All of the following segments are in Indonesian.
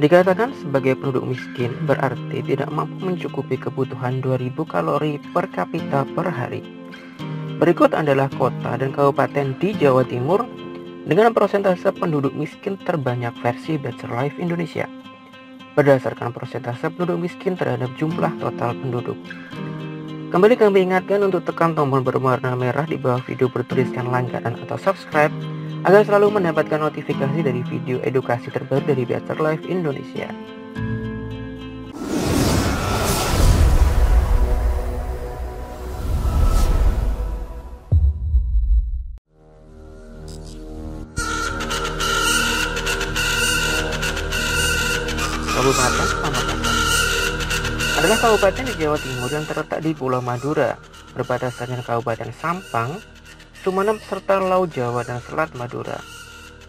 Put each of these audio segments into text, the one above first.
Dikatakan sebagai penduduk miskin berarti tidak mampu mencukupi kebutuhan 2000 kalori per kapita per hari. Berikut adalah kota dan kabupaten di Jawa Timur dengan persentase penduduk miskin terbanyak versi Better Life Indonesia berdasarkan persentase penduduk miskin terhadap jumlah total penduduk. Kembali kami ingatkan untuk tekan tombol berwarna merah di bawah video bertuliskan langganan atau subscribe agar selalu mendapatkan notifikasi dari video edukasi terbaru dari Better Life Indonesia. Kabupaten Pamekasan adalah kabupaten di Jawa Timur yang terletak di Pulau Madura, berbatasan dengan Kabupaten Sampang, Sumeneb serta Laut Jawa dan Selat Madura.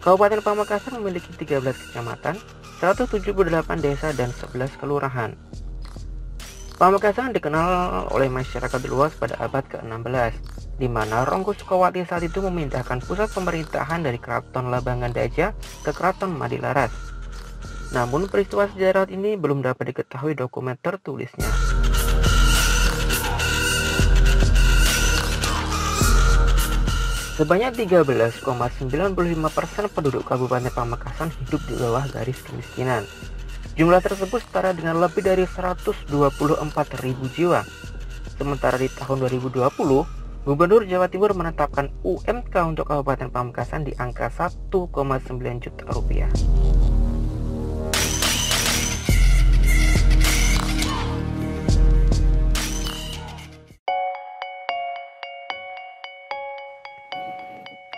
Kabupaten Pamekasan memiliki 13 kecamatan, 178 desa dan 11 kelurahan. Pamekasan dikenal oleh masyarakat luas pada abad ke-16, di mana Ronggo Sukowati saat itu memindahkan pusat pemerintahan dari Keraton Labangan Daja ke Keraton Madilaras. Namun peristiwa sejarah ini belum dapat diketahui dokumen tertulisnya. Sebanyak 13,95% penduduk Kabupaten Pamekasan hidup di bawah garis kemiskinan. Jumlah tersebut setara dengan lebih dari 124.000 jiwa. Sementara di tahun 2020, Gubernur Jawa Timur menetapkan UMK untuk Kabupaten Pamekasan di angka 1,9 juta rupiah.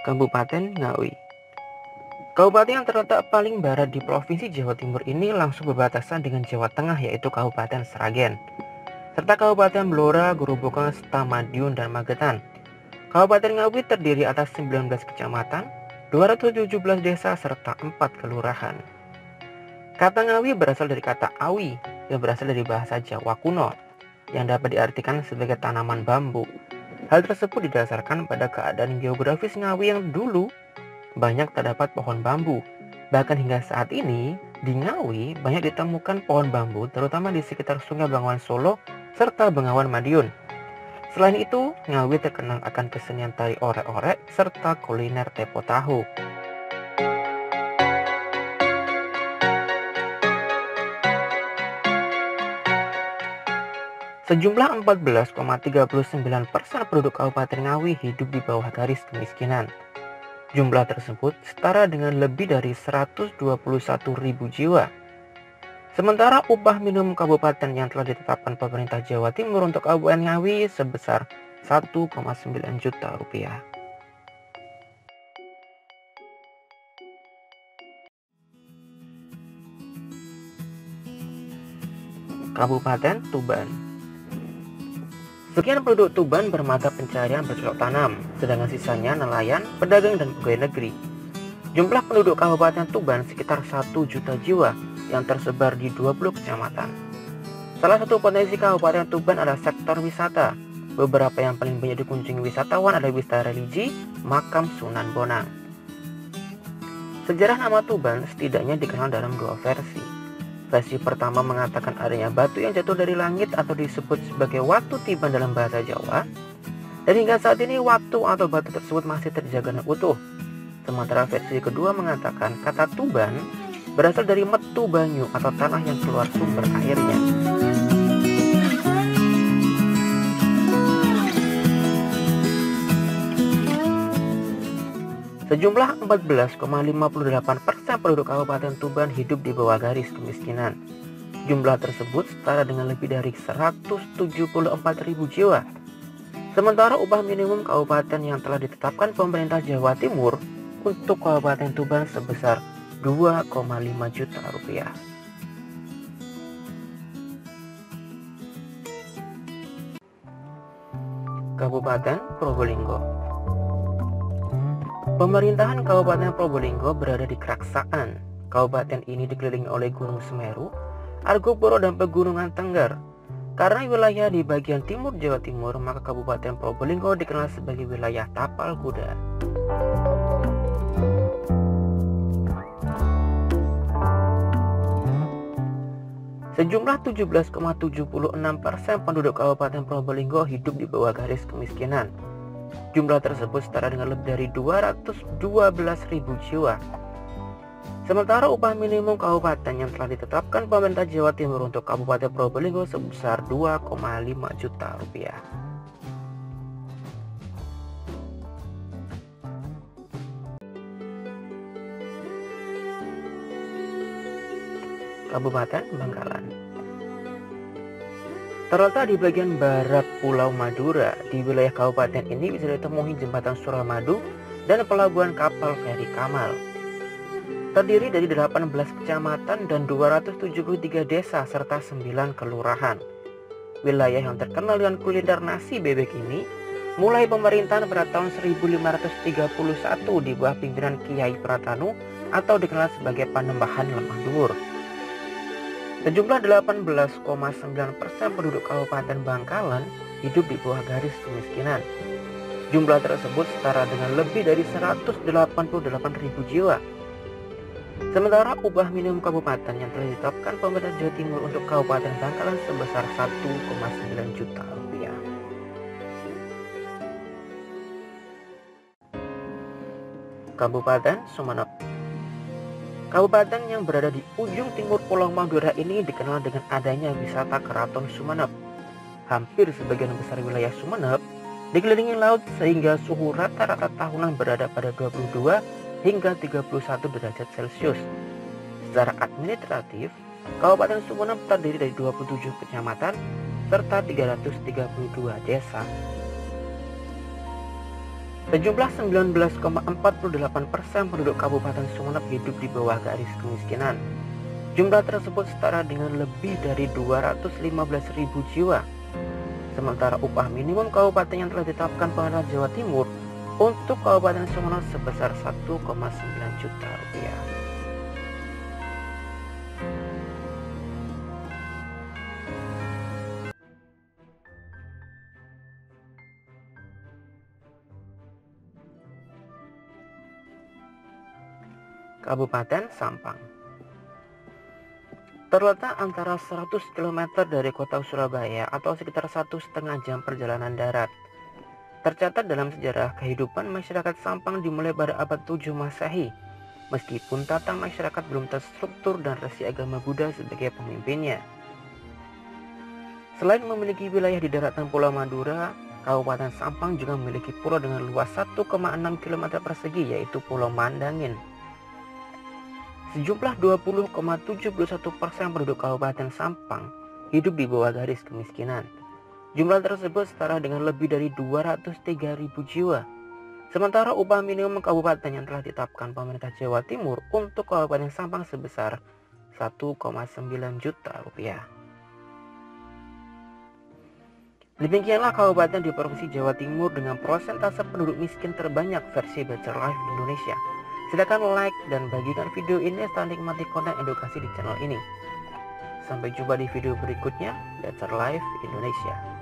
Kabupaten Ngawi. Kabupaten yang terletak paling barat di Provinsi Jawa Timur ini langsung berbatasan dengan Jawa Tengah, yaitu Kabupaten Sragen, serta Kabupaten Blora, Grobogan, Madiun, dan Magetan. Kabupaten Ngawi terdiri atas 19 kecamatan, 217 desa, serta 4 kelurahan. Kata Ngawi berasal dari kata awi, yang berasal dari bahasa Jawa kuno, yang dapat diartikan sebagai tanaman bambu. Hal tersebut didasarkan pada keadaan geografis Ngawi yang dulu banyak terdapat pohon bambu. Bahkan hingga saat ini, di Ngawi banyak ditemukan pohon bambu, terutama di sekitar Sungai Bengawan Solo serta Bengawan Madiun. Selain itu, Ngawi terkenal akan kesenian tari orek-orek serta kuliner tepo tahu. Sejumlah 14,39% penduduk Kabupaten Ngawi hidup di bawah garis kemiskinan. Jumlah tersebut setara dengan lebih dari 121.000 jiwa. Sementara upah minimum kabupaten yang telah ditetapkan pemerintah Jawa Timur untuk Kabupaten Ngawi sebesar 1,9 juta rupiah. Kabupaten Tuban. Sekian penduduk Tuban bermata pencarian bercocok tanam, sedangkan sisanya nelayan, pedagang, dan pegawai negeri. Jumlah penduduk Kabupaten Tuban sekitar 1 juta jiwa yang tersebar di 20 kecamatan. Salah satu potensi Kabupaten Tuban adalah sektor wisata. Beberapa yang paling banyak dikunjungi wisatawan adalah wisata religi, makam Sunan Bonang. Sejarah nama Tuban setidaknya dikenal dalam 2 versi. Versi pertama mengatakan adanya batu yang jatuh dari langit atau disebut sebagai watu tiban dalam bahasa Jawa. Dan hingga saat ini watu atau batu tersebut masih terjaga dan utuh. Sementara versi kedua mengatakan kata Tuban berasal dari metu banyu atau tanah yang keluar sumber airnya. Sejumlah 14,58% penduduk Kabupaten Tuban hidup di bawah garis kemiskinan. Jumlah tersebut setara dengan lebih dari 174.000 jiwa. Sementara upah minimum kabupaten yang telah ditetapkan pemerintah Jawa Timur untuk Kabupaten Tuban sebesar 2,5 juta rupiah. Kabupaten Probolinggo. Pemerintahan Kabupaten Probolinggo berada di Keraksaan. Kabupaten ini dikelilingi oleh Gunung Semeru, Argopuro, dan Pegunungan Tengger. Karena wilayah di bagian timur Jawa Timur, maka Kabupaten Probolinggo dikenal sebagai wilayah tapal kuda. Sejumlah 17,76% penduduk Kabupaten Probolinggo hidup di bawah garis kemiskinan. Jumlah tersebut setara dengan lebih dari 212.000 jiwa. Sementara upah minimum kabupaten yang telah ditetapkan pemerintah Jawa Timur untuk Kabupaten Probolinggo sebesar 2,5 juta rupiah. Kabupaten Bangkalan terletak di bagian barat Pulau Madura. Di wilayah kabupaten ini bisa ditemui jembatan Suramadu dan pelabuhan kapal feri Kamal. Terdiri dari 18 kecamatan dan 273 desa serta 9 kelurahan. Wilayah yang terkenal dengan kuliner nasi bebek ini mulai pemerintahan pada tahun 1531 di bawah pimpinan Kiai Pratanu atau dikenal sebagai Panembahan Lemah Duur. Sejumlah 18,9% penduduk Kabupaten Bangkalan hidup di bawah garis kemiskinan. Jumlah tersebut setara dengan lebih dari 188.000 jiwa. Sementara upah minimum kabupaten yang telah ditetapkan pemerintah Jawa Timur untuk Kabupaten Bangkalan sebesar 1,9 juta rupiah. Kabupaten Sumeneb. Kabupaten yang berada di ujung timur Pulau Madura ini dikenal dengan adanya wisata Keraton Sumeneb. Hampir sebagian besar wilayah Sumeneb dikelilingi laut sehingga suhu rata-rata tahunan berada pada 22 hingga 31 derajat Celcius. Secara administratif, Kabupaten Sumeneb terdiri dari 27 kecamatan serta 332 desa. Sejumlah 19,48% penduduk Kabupaten Sumeneb hidup di bawah garis kemiskinan. Jumlah tersebut setara dengan lebih dari 215.000 jiwa. Sementara upah minimum kabupaten yang telah ditetapkan pemerintah Jawa Timur untuk Kabupaten Sumeneb sebesar 1,9 juta rupiah. Kabupaten Sampang terletak antara 100 km dari kota Surabaya atau sekitar 1,5 jam perjalanan darat. Tercatat dalam sejarah kehidupan masyarakat Sampang dimulai pada abad 7 Masehi, meskipun tata masyarakat belum terstruktur dan resi agama Buddha sebagai pemimpinnya. Selain memiliki wilayah di daratan Pulau Madura, Kabupaten Sampang juga memiliki pulau dengan luas 1,6 km persegi, yaitu Pulau Mandangin. Sejumlah 20,71% penduduk Kabupaten Sampang hidup di bawah garis kemiskinan. Jumlah tersebut setara dengan lebih dari 203.000 jiwa. Sementara upah minimum kabupaten yang telah ditetapkan pemerintah Jawa Timur untuk Kabupaten Sampang sebesar 1,9 juta rupiah. Demikianlah kabupaten di Provinsi Jawa Timur dengan persentase penduduk miskin terbanyak versi Better Life Indonesia. Silakan like dan bagikan video ini serta nikmati konten edukasi di channel ini. Sampai jumpa di video berikutnya. Better Life Indonesia.